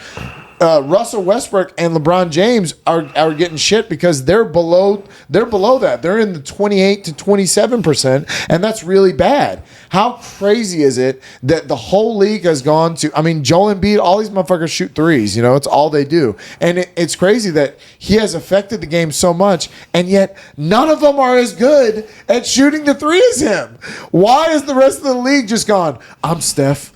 Russell Westbrook and LeBron James are getting shit because they're below that. They're in the 28 to 27%, and that's really bad. How crazy is it that the whole league has gone to? I mean, Joel Embiid, all these motherfuckers shoot threes. You know, it's all they do, and it's crazy that he has affected the game so much, and yet none of them are as good at shooting the three as him. Why is the rest of the league just gone? I'm Steph.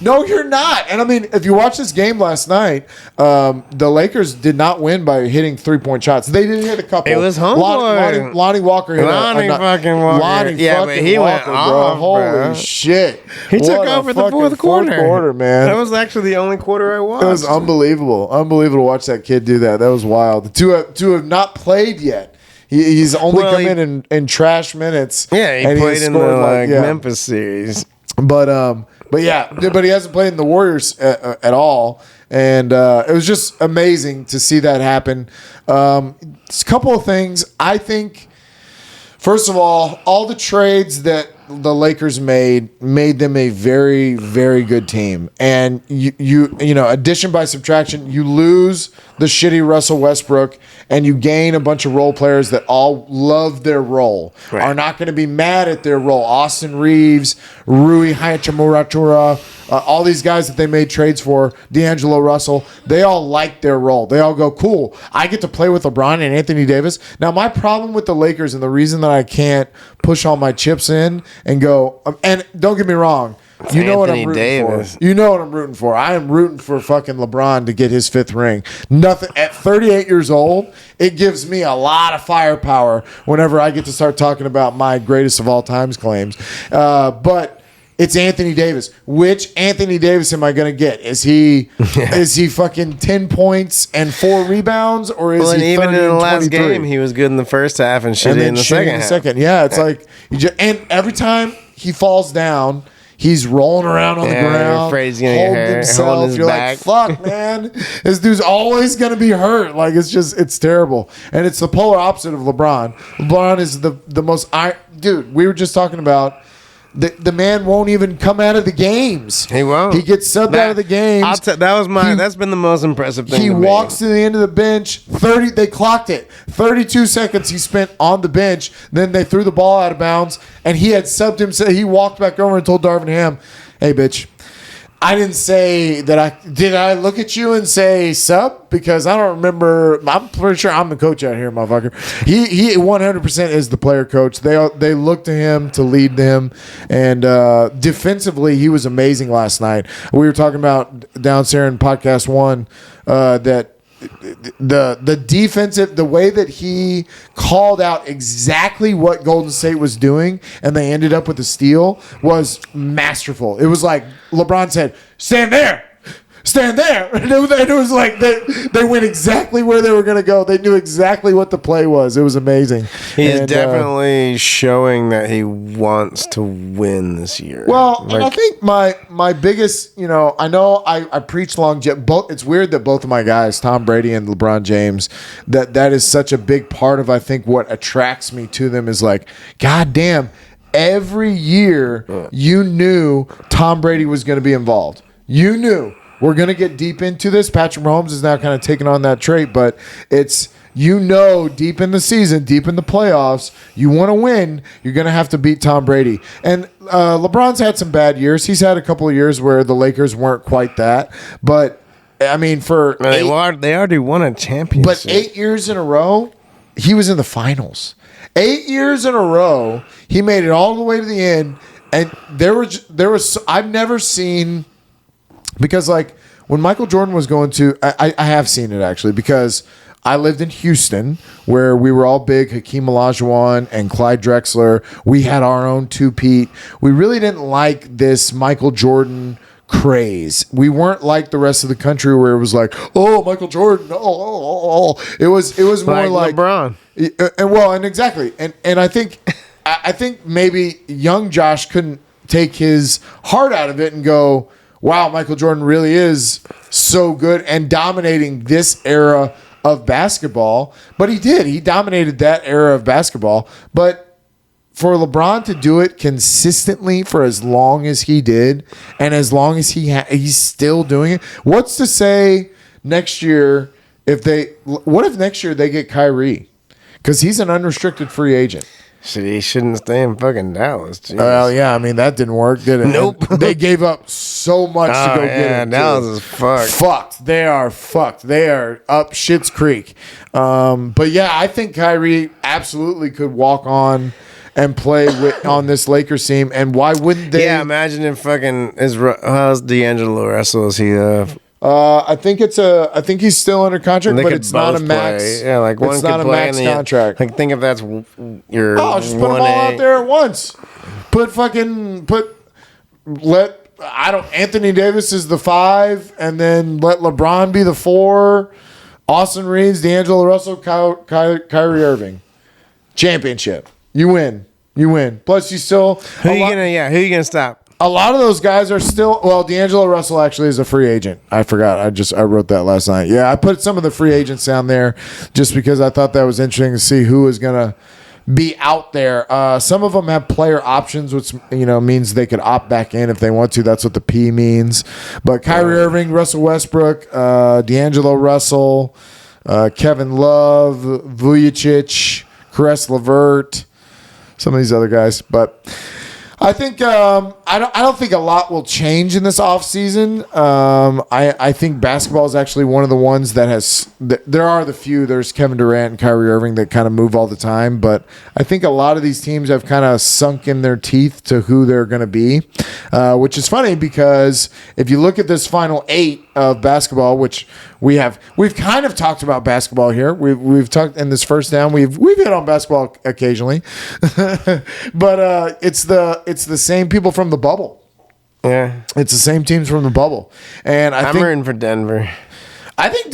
No, you're not. And I mean, if you watch this game last night, the Lakers did not win by hitting 3-point shots. They did hit a couple. It was homeboy. Lonnie Walker hit Lonnie fucking Walker. But he went off, bro. Holy shit. He took over the fourth quarter, man. That was actually the only quarter I watched. It was unbelievable. Unbelievable to watch that kid do that. That was wild. The two have not played yet. He's only come in trash minutes. Yeah, he played in the Memphis series. But he hasn't played in the Warriors at all, and it was just amazing to see that happen. It's a couple of things. I think, first of all the trades that the Lakers made them a very, very good team. And you know, addition by subtraction, you lose the shitty Russell Westbrook and you gain a bunch of role players that all love their role, are not going to be mad at their role. Austin Reeves, Rui Hachimura, all these guys that they made trades for, D'Angelo Russell, they all like their role. They all go, cool, I get to play with LeBron and Anthony Davis. Now, my problem with the Lakers and the reason that I can't push all my chips in and go, and don't get me wrong, you know what I'm rooting for. You know what I'm rooting for. I am rooting for fucking LeBron to get his 5th ring. Nothing at 38 years old, it gives me a lot of firepower whenever I get to start talking about my greatest of all times claims. But It's Anthony Davis. Which Anthony Davis am I going to get? Is he fucking 10 points and 4 rebounds, or is he 30 even in the and last 23? game, he was good in the first half and shitty And then in the shitty second half. Yeah, it's like and every time he falls down, he's rolling around on the You're ground, afraid he's gonna get holding hurt, himself. holding his You're back. like, fuck, man, this dude's always gonna be hurt. Like it's terrible, and it's the polar opposite of LeBron. LeBron is the most dude. We were just talking about. The man won't even come out of the games. He won't. He gets subbed out of the games. That's been the most impressive thing. He to walks me. to the end of the bench. 30. They clocked it. 32 seconds he spent on the bench. Then they threw the ball out of bounds, and he had subbed him. So he walked back over and told Darvin Ham, "Hey, bitch, I didn't say that. Did I look at you and say sub? Because I don't remember. I'm pretty sure I'm the coach out here, motherfucker. He 100% is the player coach. They look to him to lead them, and defensively he was amazing last night. We were talking about downstairs in podcast 1 that. The defensive, the way that he called out exactly what Golden State was doing, and they ended up with a steal, was masterful. It was like LeBron said, "Stand there, stand there," and it was like they went exactly where they were going to go. They knew exactly what the play was. It was amazing. He's And, definitely showing that he wants to win this year. Well, and I think my biggest, I know I preach longevity. It's weird that both of my guys, Tom Brady and LeBron James, that is such a big part of, I think, what attracts me to them is like, God damn, every year you knew Tom Brady was going to be involved. You knew. We're going to get deep into this. Patrick Mahomes is now kind of taking on that trait, but it's, deep in the season, deep in the playoffs, you want to win, you're going to have to beat Tom Brady. And LeBron's had some bad years. He's had a couple of years where the Lakers weren't quite that. But, I mean, they already won a championship. But 8 years in a row, he was in the finals. 8 years in a row, he made it all the way to the end. And there was I've never seen... Because, like, when Michael Jordan was going to... I have seen it, actually, because I lived in Houston, where we were all big Hakeem Olajuwon and Clyde Drexler. We had our own two-peat. We really didn't like this Michael Jordan craze. We weren't like the rest of the country, where it was like, oh, Michael Jordan, oh. It was more like LeBron. And exactly. And I think maybe young Josh couldn't take his heart out of it and go, wow, Michael Jordan really is so good and dominating this era of basketball. But he did. He dominated that era of basketball. But for LeBron to do it consistently for as long as he did, and as long as he's still doing it, what's to say next year what if next year they get Kyrie? Because he's an unrestricted free agent. He shouldn't stay in fucking Dallas. Jeez. Well, yeah, I mean, that didn't work, did it? Nope. And they gave up so much to go get him. Dallas is fucked. Fucked. They are fucked. They are up Schitt's Creek. But yeah, I think Kyrie absolutely could walk on and play on this Lakers team. And why wouldn't they? Yeah, imagine if fucking how's D'Angelo Russell? Is he I think he's still under contract, but it's not a max. Play. Yeah, like one it's could not a play max in the, contract. Like, think if that's your. Oh, just put them all out there at once. Anthony Davis is the 5, and then let LeBron be the 4. Austin Reeves, D'Angelo Russell, Kyrie Irving. Championship. You win. Plus, you still. Who you gonna stop? A lot of those guys are still. Well, D'Angelo Russell actually is a free agent. I forgot. I wrote that last night. Yeah, I put some of the free agents down there just because I thought that was interesting to see who is gonna be out there. Some of them have player options, which means they could opt back in if they want to. That's what the P means. But Kyrie Irving, Russell Westbrook, D'Angelo Russell, Kevin Love, Vujicic, Caress LeVert, some of these other guys, but. I think I don't think a lot will change in this offseason. I think basketball is actually one of the ones that has. There are the few. There's Kevin Durant and Kyrie Irving that kind of move all the time, but I think a lot of these teams have kind of sunk in their teeth to who they're going to be, which is funny because if you look at this final 8 of basketball, which we've kind of talked about basketball here. We've talked in this first down. We've hit on basketball occasionally, but it's the same people from the bubble. Yeah. It's the same teams from the bubble. And I'm rooting for Denver. I think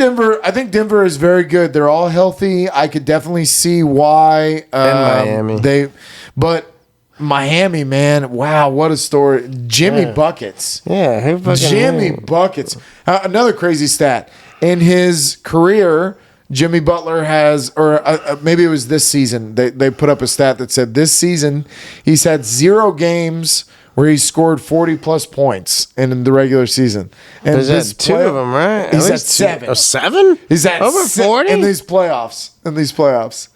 Denver is very good. They're all healthy. I could definitely see why And Miami. But Miami, man, wow, what a story. Jimmy Buckets. Yeah, who fucking Jimmy Buckets. Another crazy stat. In his career, Jimmy Butler has, or maybe it was this season, they put up a stat that said this season he's had 0 games where he scored 40-plus points in the regular season. And There's this 2 of them, right? He's at 7. 7? He's at over 40 in these playoffs.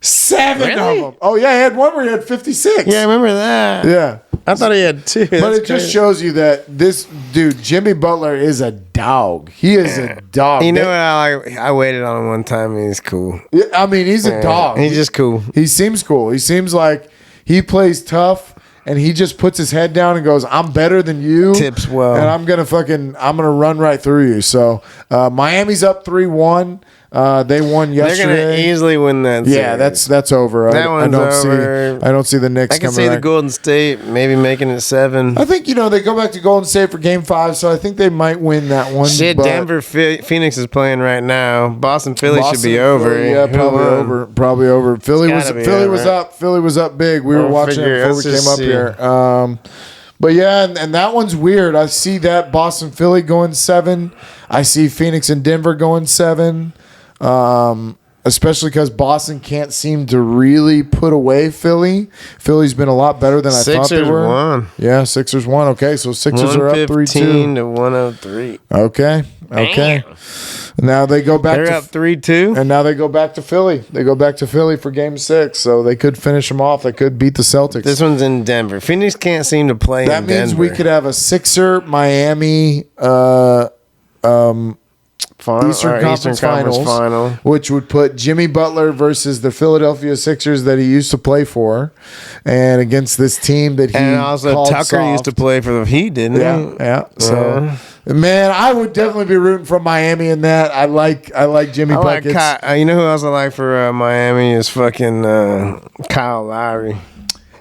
7 Really? of them. Oh yeah, he had one where he had 56. Yeah, I remember that. Yeah. I thought he had 2. But it just shows you that this dude, Jimmy Butler, is a dog. He is a dog. You know what I waited on him one time and he's cool. Yeah, I mean, he's a dog. He's just cool. He seems cool. He seems like he plays tough and he just puts his head down and goes, I'm better than you. Tips well. And I'm gonna run right through you. So Miami's up 3-1. They won yesterday. They're gonna easily win that series. Yeah, that's over. That one's over. I don't see the Knicks I can coming see the back. Golden State maybe making it 7. I think, they go back to Golden State for Game 5, so I think they might win that one. Shit, but Denver, Phoenix is playing right now. Boston, Philly should be Boston, over. Philly, yeah, Who probably won? over. Probably over. Philly was gotta be up. Philly was up big. We were We'll watching it figure it. before we Let's came up just here. But yeah, and that one's weird. I see that Boston, Philly going 7. I see Phoenix and Denver going 7. Especially because Boston can't seem to really put away Philly. Philly's been a lot better than I thought they were. Won. Yeah, Sixers won. Okay, so Sixers are up 3-2. 115 to 103. Okay. Now they go back. They're up 3-2. And now they go back to Philly. They go back to Philly for Game 6, so they could finish them off. They could beat the Celtics. This one's in Denver. Phoenix can't seem to play that in means Denver. we could have a Sixer Miami Eastern Conference Finals, which would put Jimmy Butler versus the Philadelphia Sixers that he used to play for, and against this team that he And also called Tucker soft. used to play for the Heat, didn't he? Yeah. So, man, I would definitely be rooting for Miami in that. I like Jimmy Buckets. You know who else I like for Miami is fucking Kyle Lowry.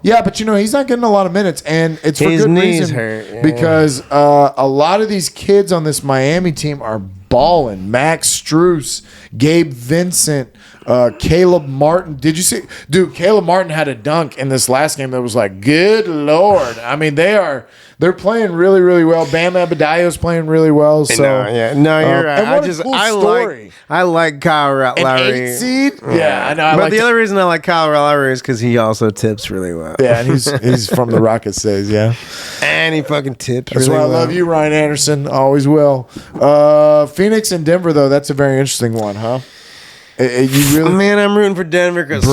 Yeah, but he's not getting a lot of minutes, and it's for His good knees reason hurt, yeah. because a lot of these kids on this Miami team are balling. Max Strus, Gabe Vincent, Caleb Martin. Did you see? Dude, Caleb Martin had a dunk in this last game that was like, good Lord. I mean, they're playing really, really well. Bam Adebayo's playing really well. So you're right. and what a cool story. I like Kyle An Lowry. 8 seed? Yeah, I know. But the other reason I like Kyle Lowry is because he also tips really well. Yeah, and he's from the Rockets days, yeah. And he fucking tips That's really why I well. love you, Ryan Anderson. Always will. Phoenix and Denver, though, that's a very interesting one, huh? You really, Man, I'm rooting for Denver because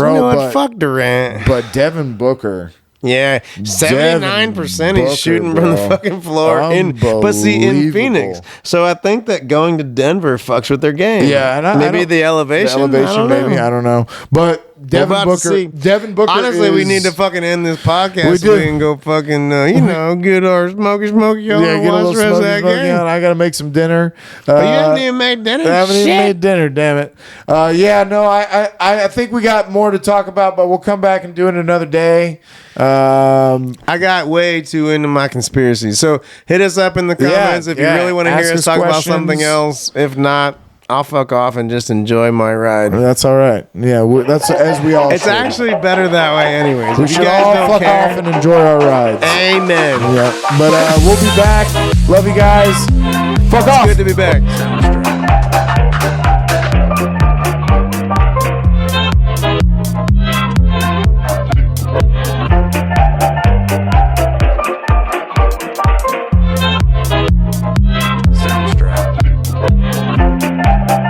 fuck Durant. but Devin Booker. Yeah, 79% Booker, he's shooting from the bro. fucking floor in Phoenix. So I think that going to Denver fucks with their game. Yeah, and maybe the elevation. I don't know. But Devin Booker. Honestly, we need to fucking end this podcast. We do. So we can go fucking, get our smoky on Yeah, and get a watch little the rest of that smoky game. on. I got to make some dinner. But you haven't even made dinner. I haven't even Shit. made dinner, damn it. I think we got more to talk about, but we'll come back and do it another day. I got way too into my conspiracy. So hit us up in the comments if you really want to hear us talk about something else. If not, I'll fuck off and just enjoy my ride. That's all right. Yeah, that's as we all It's should. actually better that way anyways. We If you should guys all don't fuck care, off and enjoy our rides. amen. Yeah, but we'll be back. Love you guys. Fuck off. Good to be back.